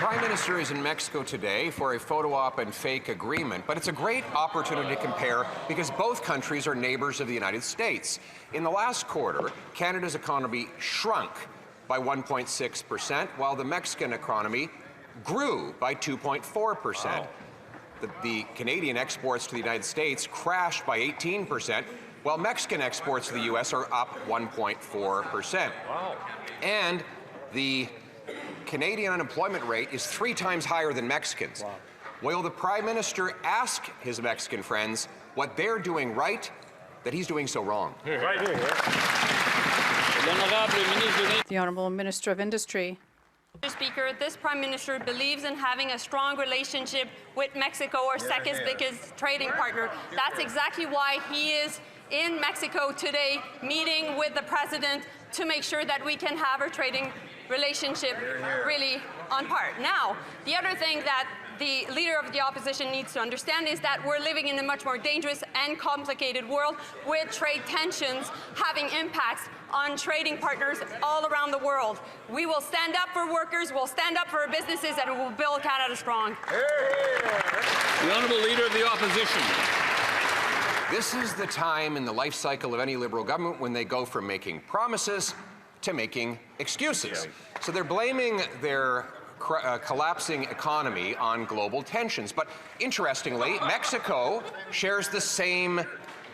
Prime Minister is in Mexico today for a photo op and fake agreement, but it's a great opportunity to compare because both countries are neighbors of the United States. In the last quarter, Canada's economy shrunk by 1.6%, while the Mexican economy grew by 2.4%. Wow. The Canadian exports to the United States crashed by 18%, while Mexican exports to the U.S. are up 1.4%. Wow. And the Canadian unemployment rate is 3 times higher than Mexicans. Wow. Will the Prime Minister ask his Mexican friends what they're doing right that he's doing so wrong? Right. The Honourable Minister of Industry. Mr. Speaker, this Prime Minister believes in having a strong relationship with Mexico, our second biggest trading partner. That's exactly why he is in Mexico today, meeting with the President to make sure that we can have our trading relationship really on par. Now, the other thing that the Leader of the Opposition needs to understand is that we're living in a much more dangerous and complicated world with trade tensions having impacts on trading partners all around the world. We will stand up for workers, we'll stand up for our businesses, and we'll build Canada strong. The Honourable Leader of the Opposition. This is the time in the life cycle of any Liberal government when they go from making promises to making excuses. So they're blaming their collapsing economy on global tensions. But interestingly, Mexico shares the same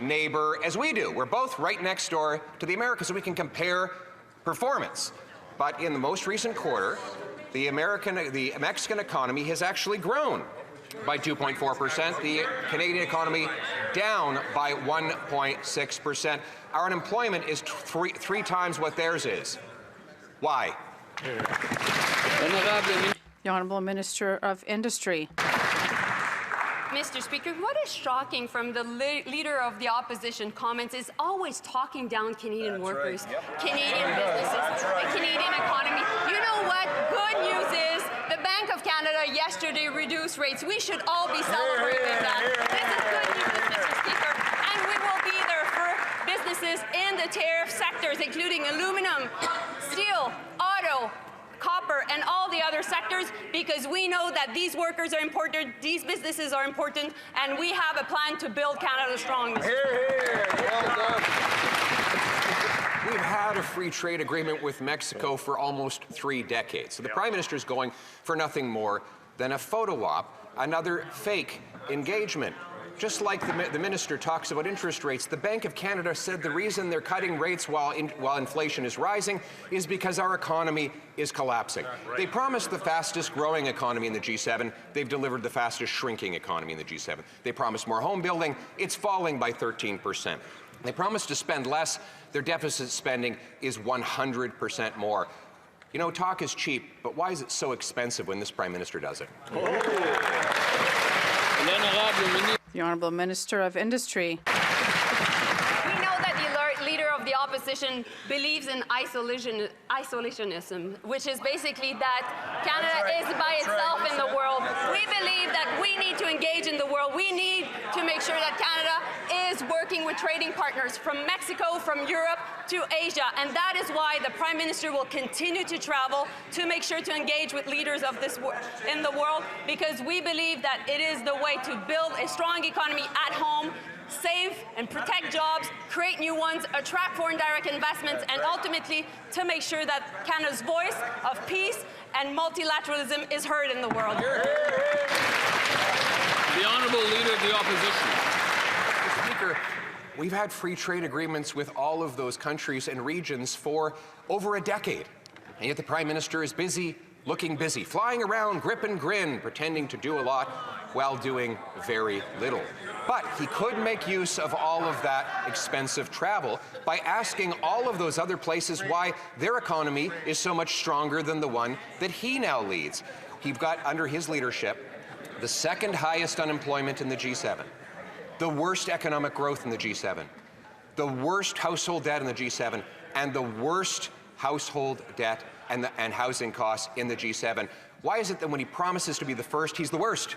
neighbor as we do. We're both right next door to the Americas, so we can compare performance. But in the most recent quarter, the Mexican economy has actually grown by 2.4%. The Canadian economy down by 1.6%. Our unemployment is three times what theirs is. Why? The Honourable Minister of Industry. Mr. Speaker, what is shocking from the Leader of the Opposition comments is always talking down Canadian workers, Canadian businesses, the Canadian economy. You know what? Good news is the Bank of Canada yesterday reduced rates. We should all be celebrating that. This is good news, Mr. Speaker. And we will be there for businesses in the tariff sectors, including aluminum, steel, auto, copper, and all the other sectors, because we know that these workers are important, these businesses are important, and we have a plan to build Canada strong. We've had a free trade agreement with Mexico for almost 3 decades. So the Prime Minister is going for nothing more than a photo op, another fake engagement. Just like the minister talks about interest rates, the Bank of Canada said the reason they're cutting rates while inflation is rising is because our economy is collapsing. They promised the fastest growing economy in the G7. They've delivered the fastest shrinking economy in the G7. They promised more home building. It's falling by 13%. They promised to spend less. Their deficit spending is 100% more. You know, talk is cheap, but why is it so expensive when this Prime Minister does it? The Honourable Minister of Industry. We know that the Leader of the Opposition believes in isolationism, which is basically that Canada is by itself in the world. We believe that we need to engage in the world. We need to make sure that Canada is working with trading partners from Mexico, from Europe to Asia, and that is why the Prime Minister will continue to travel to make sure to engage with leaders of this in the world, because we believe that it is the way to build a strong economy at home, save and protect jobs, create new ones, attract foreign direct investments, and ultimately to make sure that Canada's voice of peace and multilateralism is heard in the world. The Honourable Leader of the Opposition. Mr. Speaker, we've had free trade agreements with all of those countries and regions for over a decade, and yet the Prime Minister is busy, looking busy, flying around, grip and grin, pretending to do a lot while doing very little. But he could make use of all of that expensive travel by asking all of those other places why their economy is so much stronger than the one that he now leads. He's got, under his leadership, the second highest unemployment in the G7, the worst economic growth in the G7, the worst household debt in the G7, and the worst household debt and housing costs in the G7. Why is it that when he promises to be the first, he's the worst?